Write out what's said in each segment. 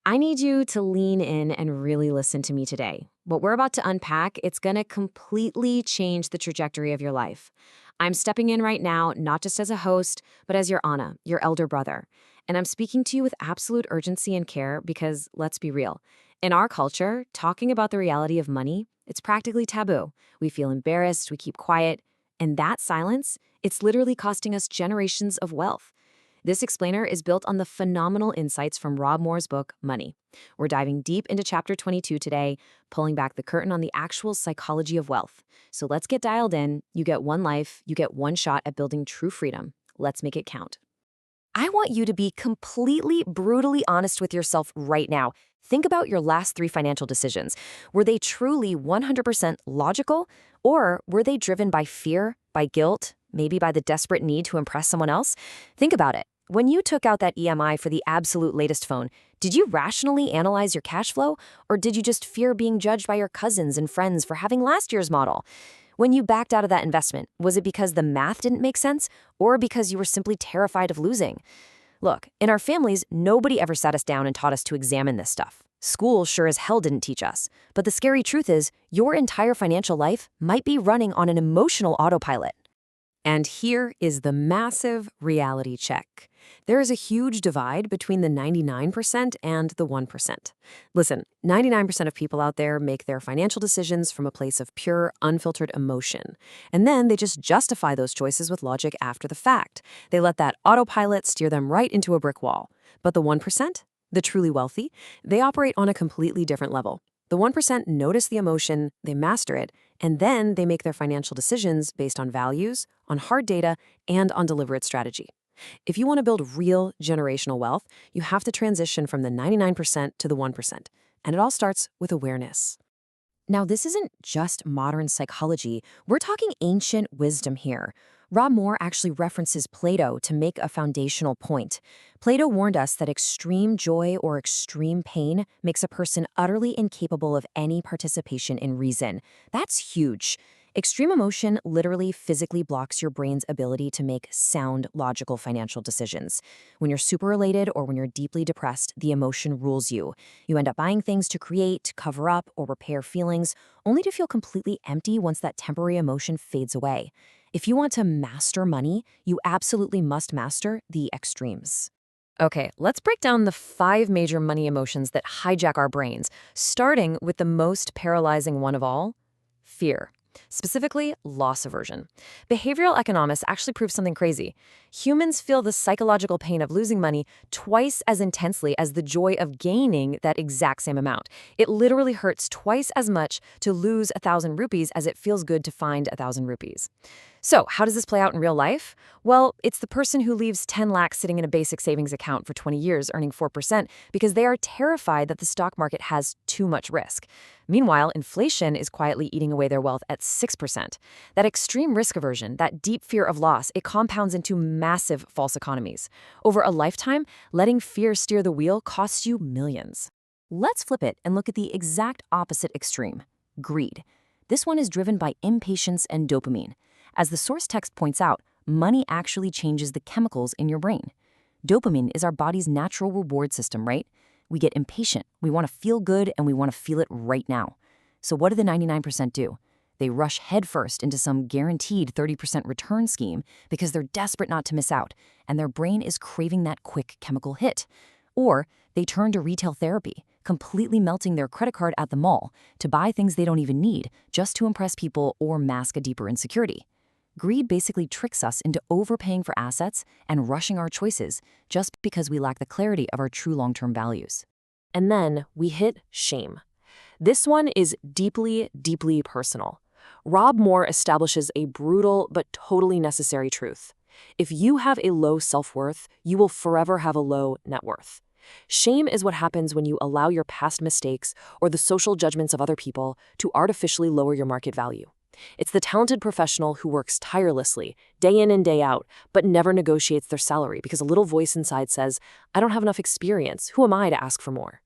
I need you to lean in and really listen to me today. What we're about to unpack, it's going to completely change the trajectory of your life. I'm stepping in right now, not just as a host, but as your Anna, your elder brother. And I'm speaking to you with absolute urgency and care because, let's be real, in our culture, talking about the reality of money, it's practically taboo. We feel embarrassed, we keep quiet, and that silence, it's literally costing us generations of wealth. This explainer is built on the phenomenal insights from Rob Moore's book, Money. We're diving deep into chapter 22 today, pulling back the curtain on the actual psychology of wealth. So let's get dialed in. You get one life, you get one shot at building true freedom. Let's make it count. I want you to be completely, brutally honest with yourself right now. Think about your last 3 financial decisions. Were they truly 100% logical, or were they driven by fear, by guilt, maybe by the desperate need to impress someone else? Think about it. When you took out that EMI for the absolute latest phone, did you rationally analyze your cash flow, or did you just fear being judged by your cousins and friends for having last year's model? When you backed out of that investment, was it because the math didn't make sense, or because you were simply terrified of losing? Look, in our families, nobody ever sat us down and taught us to examine this stuff. School sure as hell didn't teach us. But the scary truth is, your entire financial life might be running on an emotional autopilot. And here is the massive reality check. There is a huge divide between the 99% and the 1%. Listen, 99% of people out there make their financial decisions from a place of pure, unfiltered emotion. And then they just justify those choices with logic after the fact. They let that autopilot steer them right into a brick wall. But the 1%, the truly wealthy, they operate on a completely different level. The 1% notice the emotion, they master it, and then they make their financial decisions based on values, on hard data, and on deliberate strategy. If you want to build real generational wealth, you have to transition from the 99% to the 1%. And it all starts with awareness. Now, this isn't just modern psychology. We're talking ancient wisdom here. Rob Moore actually references Plato to make a foundational point. Plato warned us that extreme joy or extreme pain makes a person utterly incapable of any participation in reason. That's huge. Extreme emotion literally physically blocks your brain's ability to make sound, logical financial decisions. When you're super elated or when you're deeply depressed, the emotion rules you. You end up buying things to create, cover up, or repair feelings, only to feel completely empty once that temporary emotion fades away. If you want to master money, you absolutely must master the extremes. Okay, let's break down the 5 major money emotions that hijack our brains, starting with the most paralyzing one of all, fear. Specifically, loss aversion. Behavioral economists actually prove something crazy. Humans feel the psychological pain of losing money twice as intensely as the joy of gaining that exact same amount. It literally hurts twice as much to lose 1,000 rupees as it feels good to find 1,000 rupees. So, how does this play out in real life? Well, it's the person who leaves 10 lakhs sitting in a basic savings account for 20 years earning 4% because they are terrified that the stock market has too much risk. Meanwhile, inflation is quietly eating away their wealth at 6%. That extreme risk aversion, that deep fear of loss, it compounds into massive false economies. Over a lifetime, letting fear steer the wheel costs you millions. Let's flip it and look at the exact opposite extreme, greed. This one is driven by impatience and dopamine. As the source text points out, money actually changes the chemicals in your brain. Dopamine is our body's natural reward system, right? We get impatient, we want to feel good, and we want to feel it right now. So what do the 99% do? They rush headfirst into some guaranteed 30% return scheme because they're desperate not to miss out, and their brain is craving that quick chemical hit. Or they turn to retail therapy, completely melting their credit card at the mall to buy things they don't even need just to impress people or mask a deeper insecurity. Greed basically tricks us into overpaying for assets and rushing our choices just because we lack the clarity of our true long-term values. And then we hit shame. This one is deeply, deeply personal. Rob Moore establishes a brutal but totally necessary truth. If you have a low self-worth, you will forever have a low net worth. Shame is what happens when you allow your past mistakes or the social judgments of other people to artificially lower your market value. It's the talented professional who works tirelessly, day in and day out, but never negotiates their salary because a little voice inside says, I don't have enough experience. Who am I to ask for more?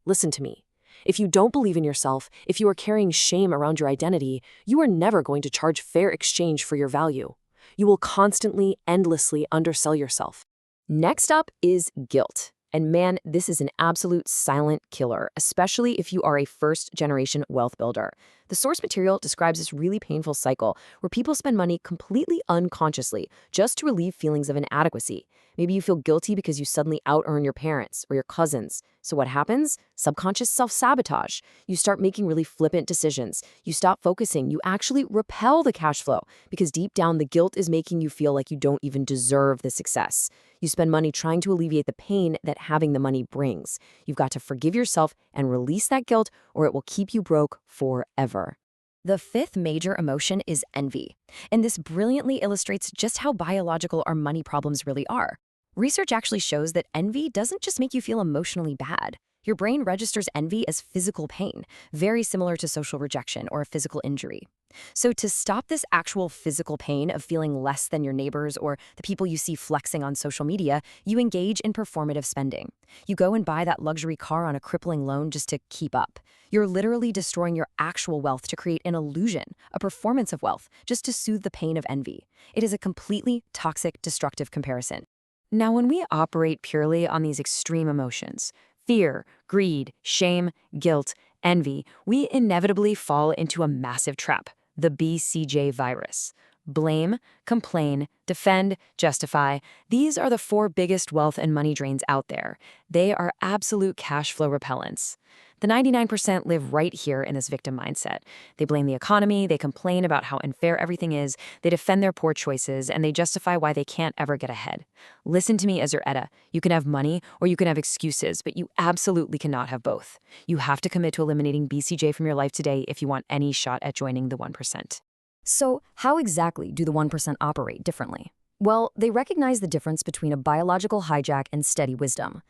Listen to me. If you don't believe in yourself, if you are carrying shame around your identity, you are never going to charge fair exchange for your value. You will constantly, endlessly undersell yourself. Next up is guilt. And man, this is an absolute silent killer, especially if you are a first-generation wealth builder. The source material describes this really painful cycle where people spend money completely unconsciously just to relieve feelings of inadequacy. Maybe you feel guilty because you suddenly out-earn your parents or your cousins. So what happens? Subconscious self-sabotage. You start making really flippant decisions. You stop focusing. You actually repel the cash flow because deep down the guilt is making you feel like you don't even deserve the success. You spend money trying to alleviate the pain that having the money brings. You've got to forgive yourself and release that guilt, or it will keep you broke forever. The fifth major emotion is envy, and this brilliantly illustrates just how biological our money problems really are. Research actually shows that envy doesn't just make you feel emotionally bad. Your brain registers envy as physical pain, very similar to social rejection or a physical injury. So to stop this actual physical pain of feeling less than your neighbors or the people you see flexing on social media, you engage in performative spending. You go and buy that luxury car on a crippling loan just to keep up. You're literally destroying your actual wealth to create an illusion, a performance of wealth, just to soothe the pain of envy. It is a completely toxic, destructive comparison. Now, when we operate purely on these extreme emotions, fear, greed, shame, guilt, envy, we inevitably fall into a massive trap, the BCJ virus. Blame, complain, defend, justify. These are the four biggest wealth and money drains out there. They are absolute cash flow repellents. The 99% live right here in this victim mindset. They blame the economy, they complain about how unfair everything is, they defend their poor choices, and they justify why they can't ever get ahead. Listen to me as your Etta. You can have money or you can have excuses, but you absolutely cannot have both. You have to commit to eliminating BCJ from your life today if you want any shot at joining the 1%. So, how exactly do the 1% operate differently? Well, they recognize the difference between a biological hijack and steady wisdom.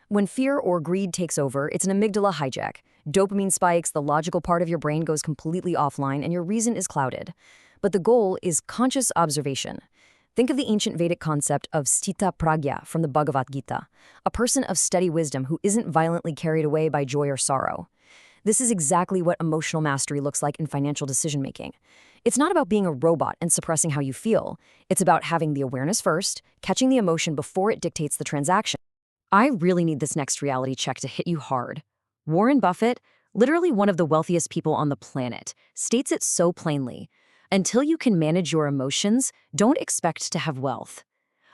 When fear or greed takes over, it's an amygdala hijack. Dopamine spikes, the logical part of your brain goes completely offline, and your reason is clouded. But the goal is conscious observation. Think of the ancient Vedic concept of Sthitha Pragya from the Bhagavad Gita, a person of steady wisdom who isn't violently carried away by joy or sorrow. This is exactly what emotional mastery looks like in financial decision-making. It's not about being a robot and suppressing how you feel. It's about having the awareness first, catching the emotion before it dictates the transaction. I really need this next reality check to hit you hard. Warren Buffett, literally one of the wealthiest people on the planet, states it so plainly. Until you can manage your emotions, don't expect to have wealth.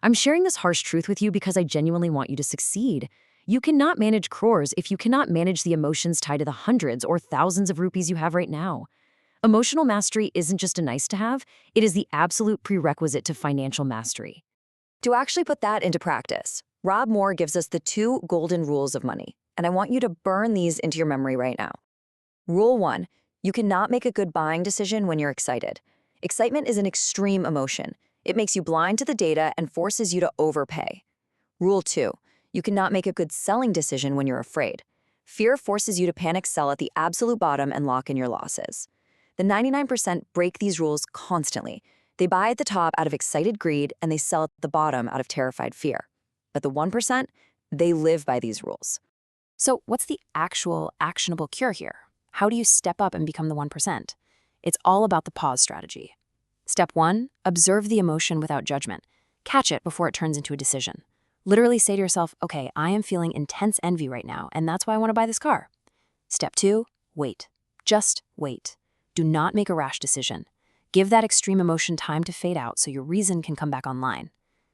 I'm sharing this harsh truth with you because I genuinely want you to succeed. You cannot manage crores if you cannot manage the emotions tied to the hundreds or thousands of rupees you have right now. Emotional mastery isn't just a nice to have, it is the absolute prerequisite to financial mastery. To actually put that into practice, Rob Moore gives us the 2 golden rules of money, and I want you to burn these into your memory right now. Rule 1, you cannot make a good buying decision when you're excited. Excitement is an extreme emotion. It makes you blind to the data and forces you to overpay. Rule 2, you cannot make a good selling decision when you're afraid. Fear forces you to panic sell at the absolute bottom and lock in your losses. The 99% break these rules constantly. They buy at the top out of excited greed, and they sell at the bottom out of terrified fear. But the 1%, they live by these rules. So what's the actual actionable cure here? How do you step up and become the 1%? It's all about the pause strategy. Step 1, observe the emotion without judgment. Catch it before it turns into a decision. Literally say to yourself, okay, I am feeling intense envy right now, and that's why I want to buy this car. Step 2, wait. Just wait. Do not make a rash decision. Give that extreme emotion time to fade out so your reason can come back online.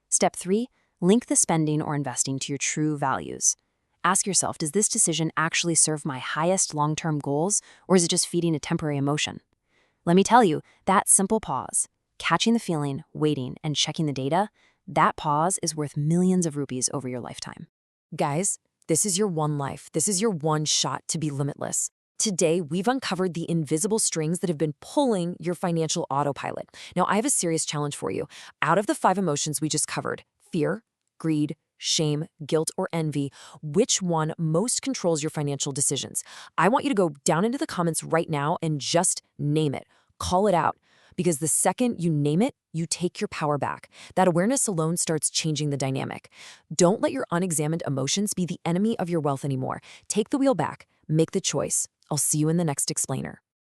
Step 3, link the spending or investing to your true values. Ask yourself, does this decision actually serve my highest long-term goals, or is it just feeding a temporary emotion? Let me tell you, that simple pause, catching the feeling, waiting, and checking the data, that pause is worth millions of rupees over your lifetime. Guys, this is your one life. This is your one shot to be limitless. Today, we've uncovered the invisible strings that have been pulling your financial autopilot. Now, I have a serious challenge for you. Out of the 5 emotions we just covered, fear, greed, shame, guilt, or envy, which one most controls your financial decisions? I want you to go down into the comments right now and just name it. Call it out. Because the second you name it, you take your power back. That awareness alone starts changing the dynamic. Don't let your unexamined emotions be the enemy of your wealth anymore. Take the wheel back. Make the choice. I'll see you in the next explainer.